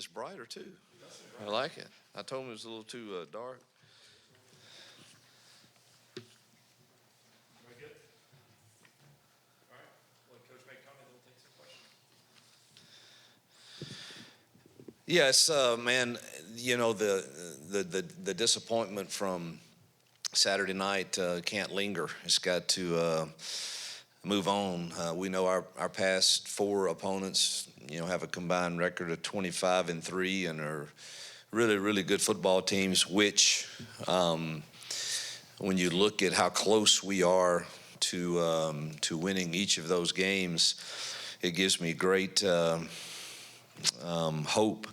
It's brighter too. I like it. I told him it was a little too dark. Very good. All right. Well, Coach make a comment, then we'll take some questions. Yes, man. You know, the disappointment from Saturday night can't linger. It's got to move on. We know our past four opponents, have a combined record of 25-3 and are really, really good football teams, which when you look at how close we are to winning each of those games, it gives me great hope.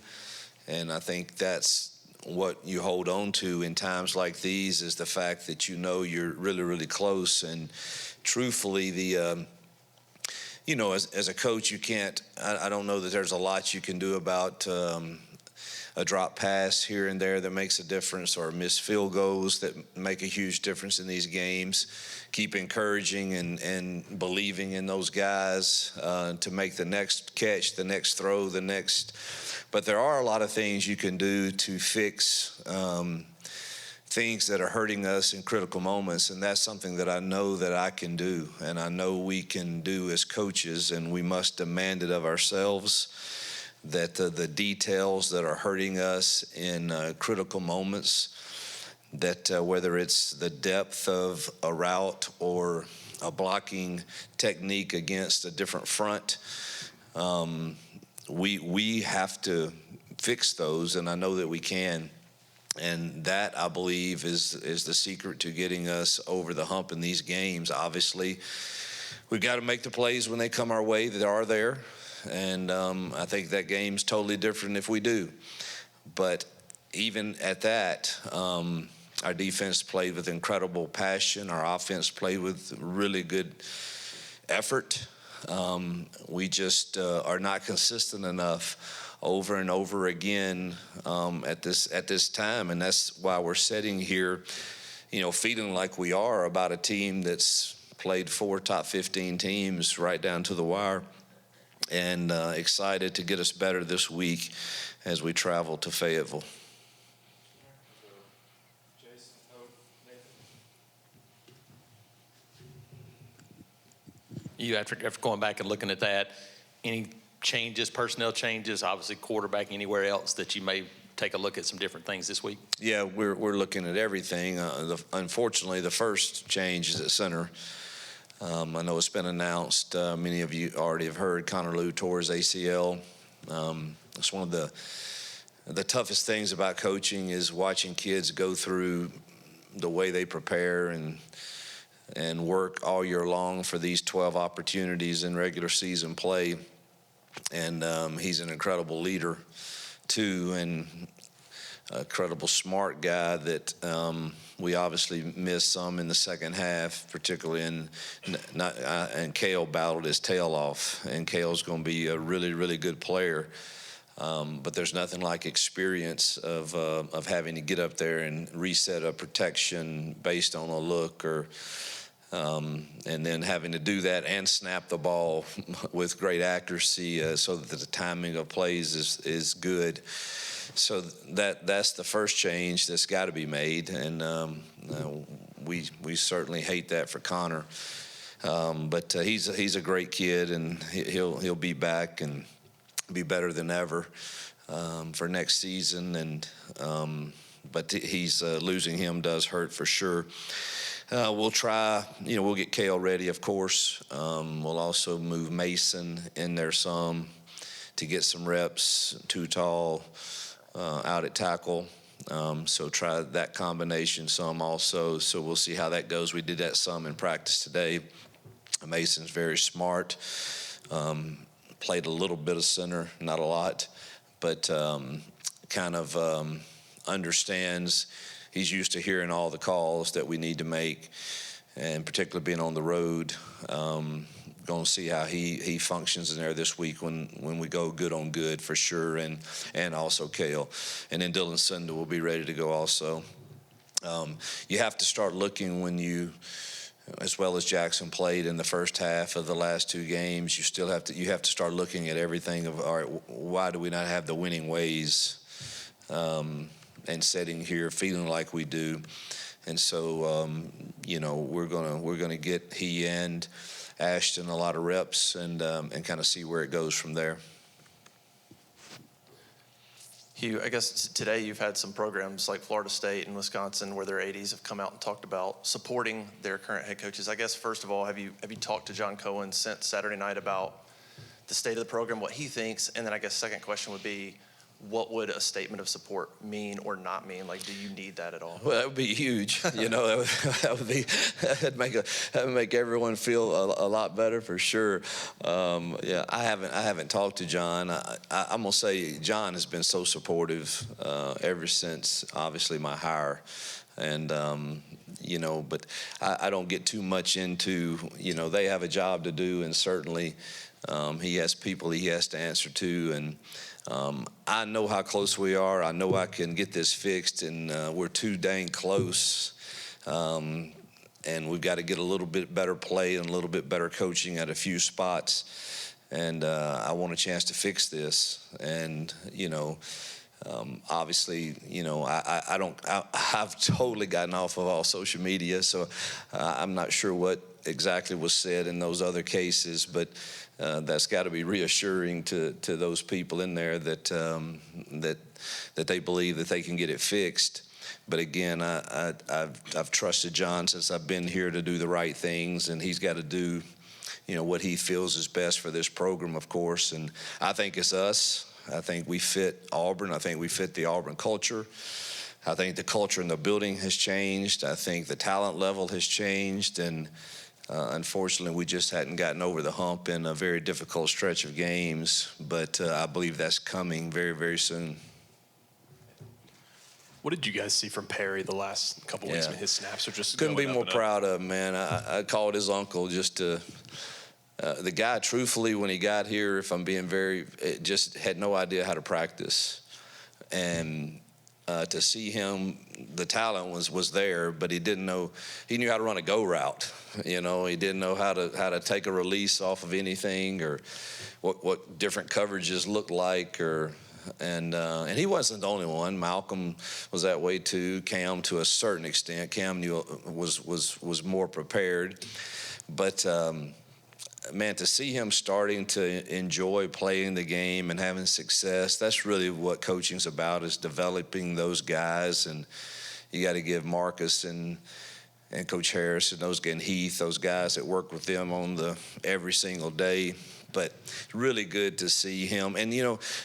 And I think that's what you hold on to in times like these, is the fact that you're really, really close. And truthfully, as a coach, you can't, I don't know that there's a lot you can do about a drop pass here and there that makes a difference, or missed field goals that make a huge difference in these games. Keep encouraging and believing in those guys to make the next catch, the next throw, but there are a lot of things you can do to fix things that are hurting us in critical moments, and that's something that I know that I can do, and I know we can do as coaches, and we must demand it of ourselves, that the details that are hurting us in critical moments, that whether it's the depth of a route or a blocking technique against a different front, we have to fix those, and I know that we can. And that, I believe, is the secret to getting us over the hump in these games. Obviously, we've got to make the plays when they come our way that are there. And I think that game's totally different if we do. But even at that, our defense played with incredible passion. Our offense played with really good effort. We just are not consistent enough over and over again at this time, and that's why we're sitting here, feeling like we are about a team that's played 4 top 15 teams right down to the wire, and excited to get us better this week as we travel to Fayetteville. You, after going back and looking at that, any changes, personnel changes, obviously quarterback, anywhere else that you may take a look at some different things this week? Yeah, we're looking at everything. Unfortunately, the first change is at center. I know it's been announced. Many of you already have heard Connor Lew tore his ACL. It's one of the toughest things about coaching is watching kids go through the way they prepare and work all year long for these 12 opportunities in regular season play. And he's an incredible leader, too, and a incredible smart guy that we obviously missed some in the second half, particularly and Cale battled his tail off, and Cale's going to be a really, really good player. But there's nothing like experience of having to get up there and reset a protection based on a look and then having to do that and snap the ball with great accuracy so that the timing of plays is good. So that's the first change that's got to be made, and we certainly hate that for Connor. But he's a great kid, and he'll be back and be better than ever for next season. And but he's losing him does hurt for sure. We'll try, we'll get Cale ready, of course. We'll also move Mason in there some to get some reps, too tall, out at tackle. So try that combination some also. So we'll see how that goes. We did that some in practice today. Mason's very smart. Played a little bit of center, not a lot, but kind of understands. He's used to hearing all the calls that we need to make, and particularly being on the road. Going to see how he functions in there this week when we go good on good for sure, and also Cale. And then Dylan Sunda will be ready to go also. You have to start looking when you as well as Jackson played in the first half of the last two games, you have to start looking at everything of, all right, why do we not have the winning ways, and sitting here feeling like we do. And so, we're gonna get he and Ashton a lot of reps and kind of see where it goes from there. Hugh, I guess today you've had some programs like Florida State and Wisconsin where their ADs have come out and talked about supporting their current head coaches. I guess, first of all, have you talked to John Cohen since Saturday night about the state of the program, what he thinks? And then I guess second question would be, what would a statement of support mean or not mean? Like, do you need that at all? Well, that would be huge. That'd make everyone feel a lot better for sure. I haven't talked to John. I'm gonna say John has been so supportive ever since obviously my hire, and but I don't get too much into they have a job to do, and certainly he has people he has to answer to, and I know how close we are. I know I can get this fixed, and we're too dang close. And we've got to get a little bit better play and a little bit better coaching at a few spots. And I want a chance to fix this. And obviously, I've totally gotten off of all social media, so I'm not sure what exactly was said in those other cases, but that's got to be reassuring to those people in there that they believe that they can get it fixed. But again, I've trusted John since I've been here to do the right things, and he's got to do what he feels is best for this program, of course. And I think it's us. I think we fit Auburn. I think we fit the Auburn culture. I think the culture in the building has changed. I think the talent level has changed, and unfortunately, we just hadn't gotten over the hump in a very difficult stretch of games, but I believe that's coming very, very soon. What did you guys see from Perry the last couple weeks? His snaps are just couldn't be going more up and proud of him, man. I called his uncle just to the guy, truthfully, when he got here, if I'm being just had no idea how to practice, and to see him, the talent was there, but he didn't know. He knew how to run a go route. He didn't know how to take a release off of anything, or what different coverages looked like, and he wasn't the only one. Malcolm was that way too. Cam, to a certain extent, Cam was more prepared, but. Man, to see him starting to enjoy playing the game and having success, that's really what coaching's about, is developing those guys. And you got to give Marcus and Coach Harris and Heath, those guys that work with them on every single day. But it's really good to see him. And,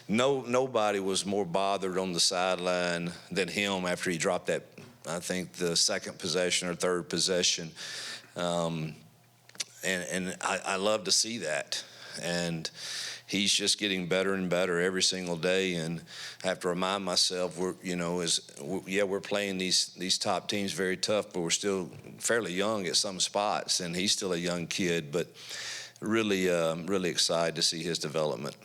nobody was more bothered on the sideline than him after he dropped that, I think, the second possession or third possession. And I love to see that. And he's just getting better and better every single day. And I have to remind myself, we're playing these top teams very tough, but we're still fairly young at some spots. And he's still a young kid, but really, really excited to see his development.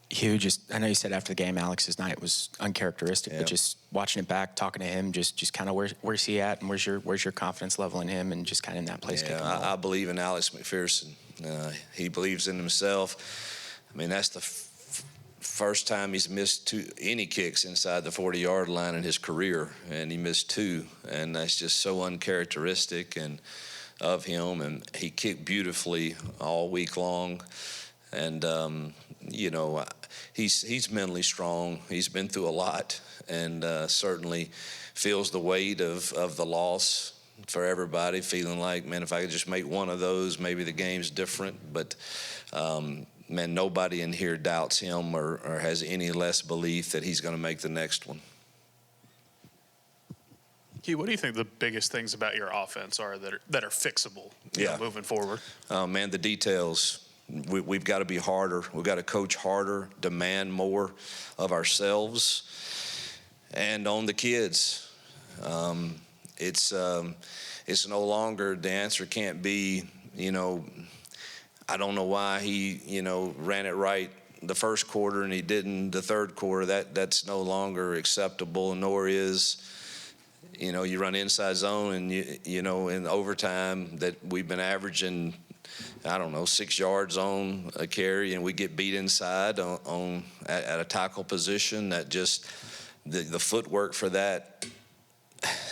Hugh, I know you said after the game, Alex's night was uncharacteristic, but just watching it back, talking to him, just kind of where's he at, and where's your confidence level in him, and just kind of in that place. Yeah, I believe in Alex McPherson. He believes in himself. I mean, that's the first time he's missed any kicks inside the 40-yard line in his career, and he missed two, and that's just so uncharacteristic and of him. And he kicked beautifully all week long. And, he's mentally strong. He's been through a lot, and certainly feels the weight of the loss for everybody, feeling like, man, if I could just make one of those, maybe the game's different. But, man, nobody in here doubts him or has any less belief that he's going to make the next one. Hugh, what do you think the biggest things about your offense are that are fixable moving forward? Man, the details. We've got to be harder. We've got to coach harder, demand more of ourselves and on the kids. It's no longer, the answer can't be, I don't know why he, ran it right the first quarter and he didn't the third quarter. That's no longer acceptable, nor is, you run inside zone, and in overtime that we've been averaging, I don't know, 6 yards on a carry, and we get beat inside at a tackle position. That just the footwork for that.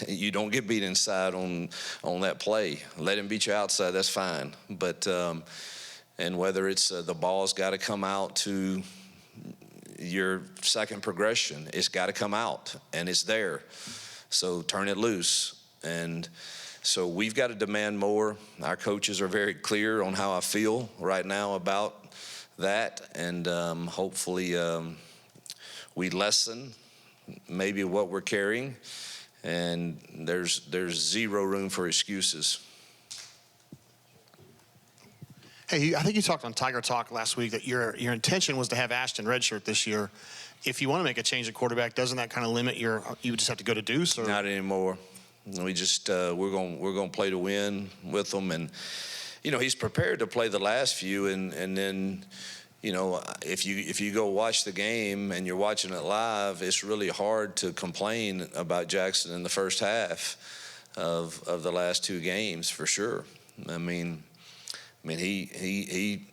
You don't get beat inside on that play. Let him beat you outside, that's fine. But and whether it's the ball's got to come out to your second progression, it's got to come out, and it's there. So turn it loose. And so we've got to demand more. Our coaches are very clear on how I feel right now about that, and hopefully we lessen maybe what we're carrying. And there's zero room for excuses. Hey, I think you talked on Tiger Talk last week that your intention was to have Ashton redshirt this year. If you want to make a change at quarterback, doesn't that kind of limit you just have to go to Deuce? Or? Not anymore. We just we're going to play to win with him, and he's prepared to play the last few, and then. If you go watch the game and you're watching it live, it's really hard to complain about Jackson in the first half of the last 2 games, for sure. I mean, he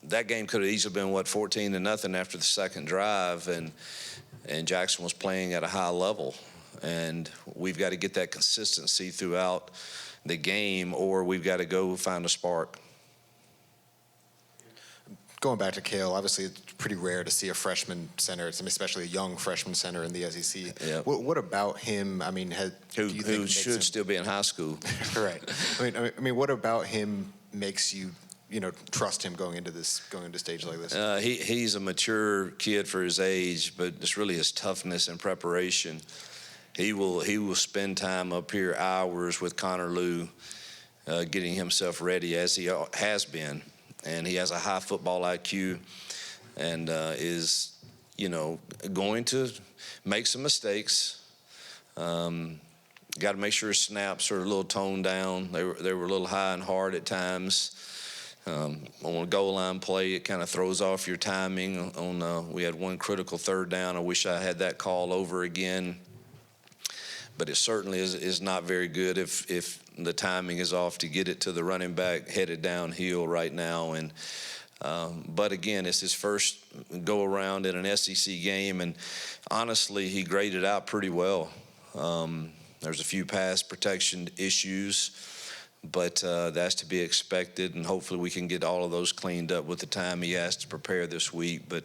that game could have easily been 14-0 after the second drive, and Jackson was playing at a high level, and we've got to get that consistency throughout the game, or we've got to go find a spark. Going back to Cale, obviously it's pretty rare to see a freshman center, especially a young freshman center in the SEC. Yep. What about him? I mean, who should still be in high school? Right. I mean, what about him makes you, trust him going into stage like this? He's a mature kid for his age, but it's really his toughness and preparation. He will spend time up here hours with Connor Lew, getting himself ready as he has been. And he has a high football IQ, and is, going to make some mistakes. Got to make sure his snaps are a little toned down. They were a little high and hard at times. On a goal line play, it kind of throws off your timing. We had one critical third down. I wish I had that call over again. But it certainly is not very good if the timing is off to get it to the running back headed downhill right now. And but again, it's his first go around in an SEC game, and honestly, he graded out pretty well. There's a few pass protection issues, but that's to be expected, and hopefully we can get all of those cleaned up with the time he has to prepare this week. But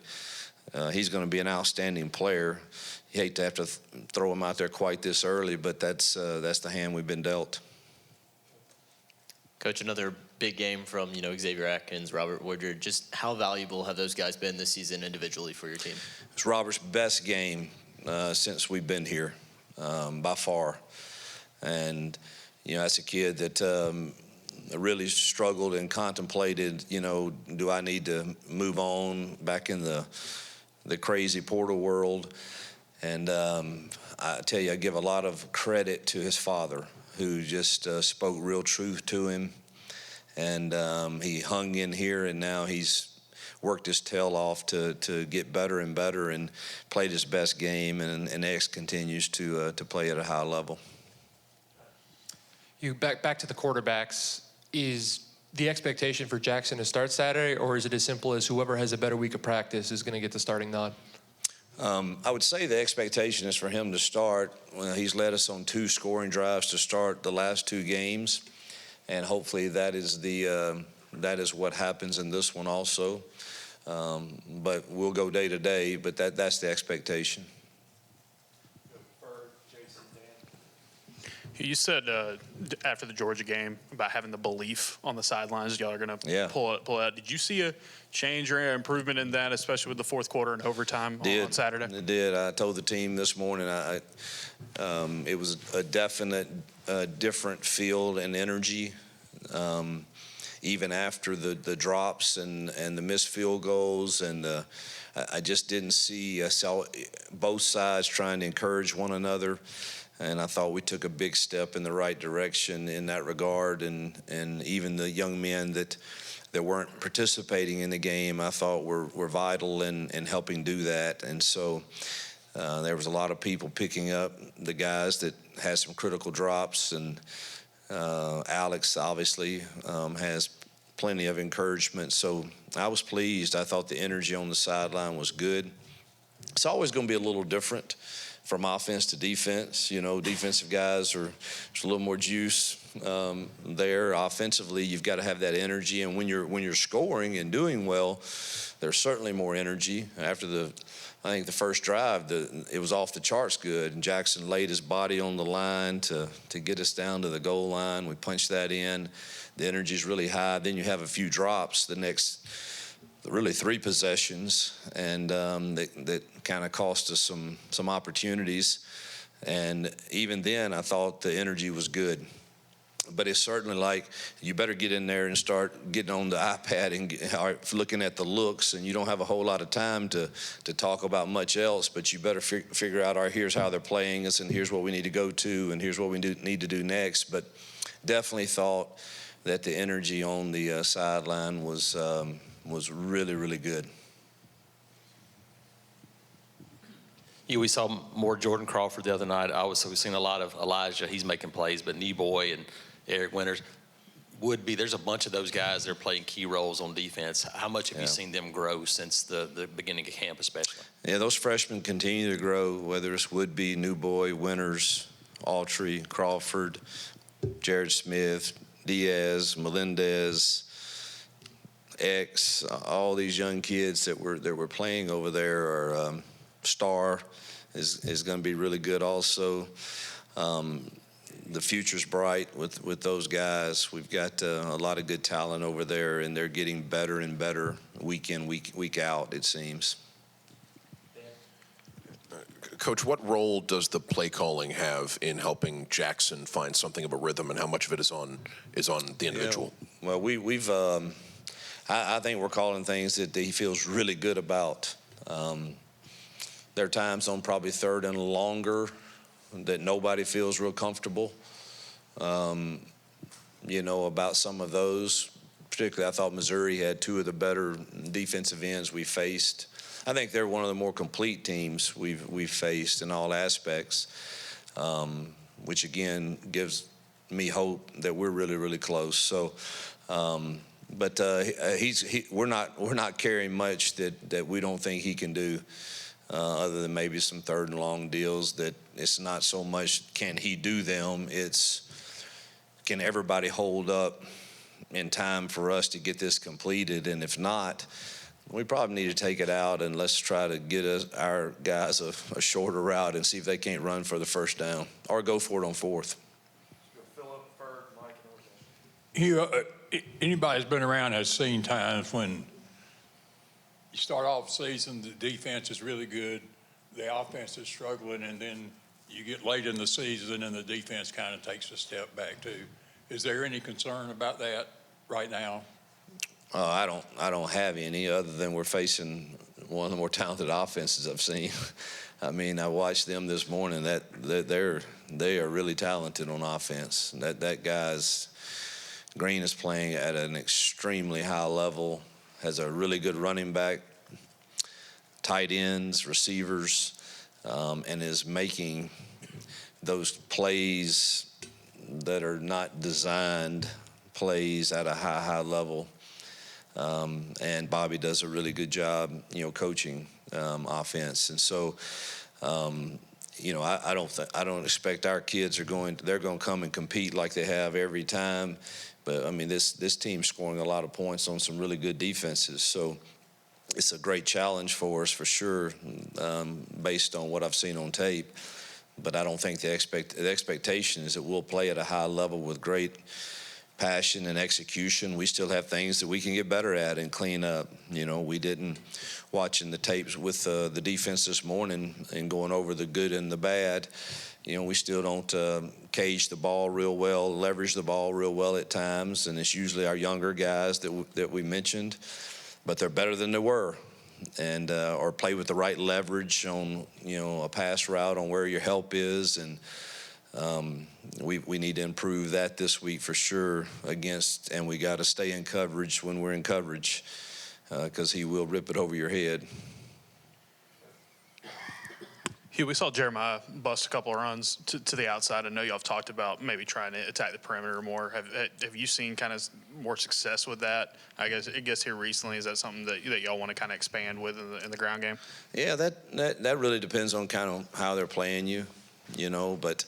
he's going to be an outstanding player. You hate to have to throw him out there quite this early, but that's the hand we've been dealt. Coach, another big game from Xavier Atkins, Robert Woodard. Just how valuable have those guys been this season individually for your team? It's Robert's best game since we've been here, by far. And that's a kid that really struggled and contemplated. Do I need to move on back in the crazy portal world? And I tell you, I give a lot of credit to his father, who just spoke real truth to him. And he hung in here, and now he's worked his tail off to get better and better and played his best game, and X continues to play at a high level. You back to the quarterbacks. Is the expectation for Jackson to start Saturday, or is it as simple as whoever has a better week of practice is going to get the starting nod? I would say the expectation is for him to start. He's led us on 2 scoring drives to start the last 2 games, and hopefully that is what happens in this one also. But we'll go day to day. But that's the expectation. You said after the Georgia game about having the belief on the sidelines, y'all are going to pull out. Did you see a change or improvement in that, especially with the fourth quarter and overtime on Saturday? It did. I told the team this morning it was a definite different field and energy, even after the drops and the missed field goals. And I just didn't see. I saw both sides trying to encourage one another. And I thought we took a big step in the right direction in that regard. And even the young men that weren't participating in the game, I thought were vital in helping do that. And so There was a lot of people picking up the guys that had some critical drops, and Alex obviously has plenty of encouragement. So I was pleased. I thought the energy on the sideline was good. It's always going to be a little different from offense to defense. You know, defensive guys there's a little more juice there. Offensively, you've got to have that energy, and when you're scoring and doing well, there's certainly more energy. After I think the first drive, it was off the charts good, and Jackson laid his body on the line to get us down to the goal line. We punched that in. The energy is really high. Then you have a few drops the next really 3 possessions, and that kind of cost us some opportunities. And even then, I thought the energy was good. But it's certainly like you better get in there and start getting on the iPad and looking at the looks, and you don't have a whole lot of time to talk about much else, but you better figure out, all right, here's how they're playing us, and here's what we need to go to, and here's what we need to do next. But definitely thought that the energy on the sideline was really, really good. Yeah, we saw more Jordan Crawford the other night. We've seen a lot of Elijah. He's making plays, but Neboy and Eric Winters there's a bunch of those guys that are playing key roles on defense. How much have you seen them grow since the beginning of camp, especially? Yeah, those freshmen continue to grow, whether it's Woodby, Newboy, Winters, Autry, Crawford, Jared Smith, Diaz, Melendez, X, all these young kids that we're playing over there are Star is going to be really good also. The future's bright with those guys. We've got a lot of good talent over there, and they're getting better and better week in, week out, it seems. Coach, what role does the play calling have in helping Jackson find something of a rhythm, and how much of it is on the individual? Yeah, well, we've I think we're calling things that he feels really good about. There are times on probably 3rd and longer that nobody feels real comfortable, about some of those. Particularly, I thought Missouri had 2 of the better defensive ends we faced. I think they're one of the more complete teams we've faced in all aspects, which again gives me hope that we're really, really close. So. But we're not carrying much that we don't think he can do, other than maybe some 3rd and long deals. That it's not so much can he do them, it's can everybody hold up in time for us to get this completed. And if not, we probably need to take it out and let's try to get our guys a shorter route and see if they can't run for the first down or go for it on 4th. Anybody who's been around has seen times when you start off the season, the defense is really good, the offense is struggling, and then you get late in the season and the defense kind of takes a step back too. Is there any concern about that right now? I don't have any, other than we're facing one of the more talented offenses I've seen. I mean, I watched them this morning. They are really talented on offense. That guy's Green is playing at an extremely high level, has a really good running back, tight ends, receivers, and is making those plays that are not designed plays at a high level. And Bobby does a really good job, coaching offense. And so, I don't expect our kids they're going to come and compete like they have every time. But I mean, this team's scoring a lot of points on some really good defenses. So it's a great challenge for us for sure, based on what I've seen on tape. But I don't think the expectation is that we'll play at a high level with great passion and execution. We still have things that we can get better at and clean up. We didn't, watching the tapes with the defense this morning and going over the good and the bad, we still don't cage the ball real well, leverage the ball real well at times, and it's usually our younger guys that we mentioned, but they're better than they were, and or play with the right leverage on a pass route on where your help is, and we need to improve that this week for sure and we got to stay in coverage when we're in coverage, because he will rip it over your head. Hugh, we saw Jeremiah bust a couple of runs to the outside. I know y'all have talked about maybe trying to attack the perimeter more. Have you seen kind of more success with that? I guess here recently, is that something that y'all want to kind of expand with in the ground game? Yeah, that really depends on kind of how they're playing you, but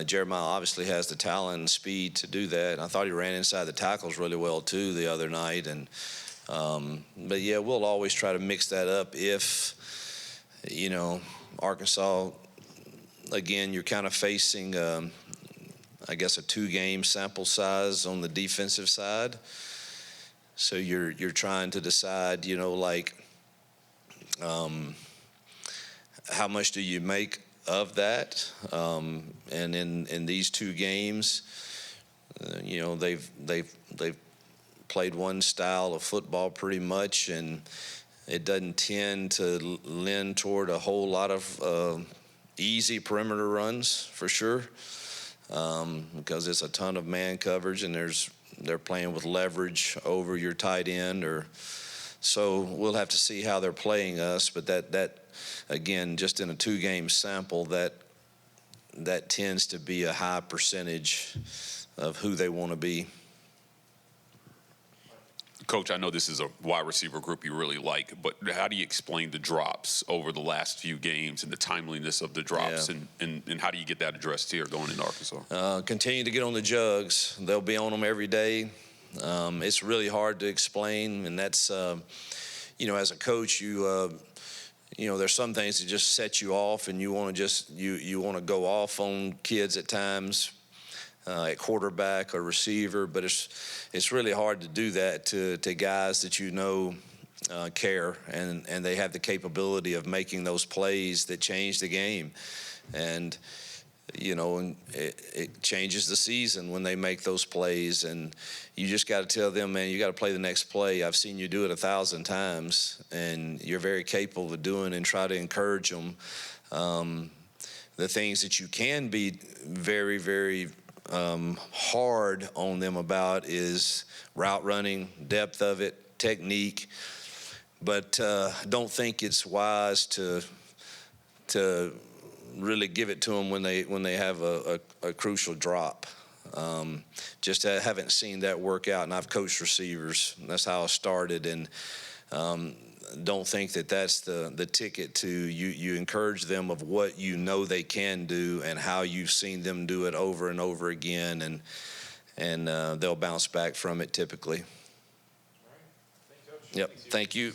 Jeremiah obviously has the talent and speed to do that. I thought he ran inside the tackles really well too the other night, but yeah, we'll always try to mix that up if Arkansas, again, you're kind of facing I guess a 2-game sample size on the defensive side, so you're trying to decide how much do you make of that, and in these 2 games, they've played one style of football pretty much, and it doesn't tend to lend toward a whole lot of easy perimeter runs for sure, because it's a ton of man coverage, and they're playing with leverage over your tight end, so we'll have to see how they're playing us. But that again, just in a 2-game sample, that tends to be a high percentage of who they want to be. Coach, I know this is a wide receiver group you really like, but how do you explain the drops over the last few games and the timeliness of the drops, and how do you get that addressed here going into Arkansas? Continue to get on the jugs. They'll be on them every day. It's really hard to explain, and that's, as a coach, there's some things that just set you off, and you want to go off on kids at times. At quarterback or receiver, but it's really hard to do that to guys that care, and they have the capability of making those plays that change the game, and it changes the season when they make those plays, and you just got to tell them, man, you got to play the next play. I've seen you do it 1,000 times, and you're very capable of doing, and try to encourage them. The things that you can be very, very hard on them about is route running, depth of it, technique, but don't think it's wise to really give it to them when they have a crucial drop. Just haven't seen that work out, and I've coached receivers. That's how I started, and don't think that that's the ticket to you encourage them of what they can do and how you've seen them do it over and over again, and they'll bounce back from it typically. Yep. Thank you.